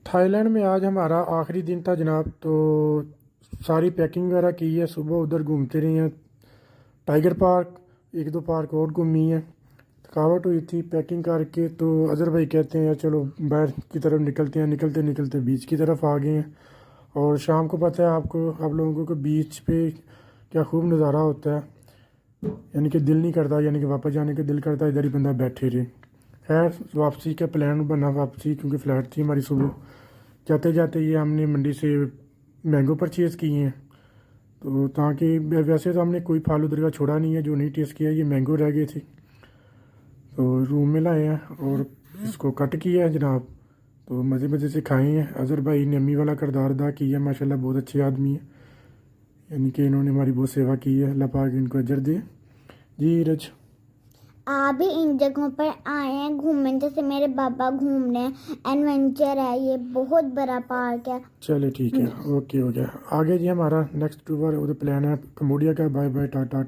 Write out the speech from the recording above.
Thailand में आज हमारा आखिरी दिन था जनाब। तो सारी पैकिंग वगैरह की है, सुबह उधर घूमते रहे हैं, टाइगर पार्क, एक दो पार्क और घूमी है। थकावट हुई थी पैकिंग करके, तो अजहर भाई कहते हैं यार चलो बाहर की तरफ निकलते हैं। निकलते निकलते बीच की तरफ आ गए हैं। और शाम को पता है आपको, आप लोगों को बीच पे क्या खूब नज़ारा होता है। यानी कि दिल नहीं करता, यानी कि वापस जाने का दिल करता, इधर ही बंदा बैठे रहे। खैर वापसी का प्लान बना, वापसी क्योंकि फ़्लाइट थी हमारी सुबह। जाते जाते ये हमने मंडी से मैंगो परचेज़ किए हैं। तो ताकि वैसे तो हमने कोई फालू दरगाह छोड़ा नहीं है, जो नहीं टेस्ट किया, ये मैंगो रह गए थे तो रूम में लाए हैं और इसको कट किया है जनाब। तो मज़े मज़े से खाए हैं। अज़हर भाई ने अम्मी वाला किरदार अदा किया है, माशाल्लाह बहुत अच्छे आदमी है। यानी कि इन्होंने हमारी बहुत सेवा की है, अल्लाह पाक इनको अजर दे। जी रज। आप भी इन जगहों पर आए हैं घूमने, जैसे मेरे बाबा घूमने एडवेंचर है, ये बहुत बड़ा पार्क है। चले ठीक है, ओके हो गया। आगे जी हमारा नेक्स्ट टूर उधर प्लान है कम्बोडिया का। Bye bye, Tata.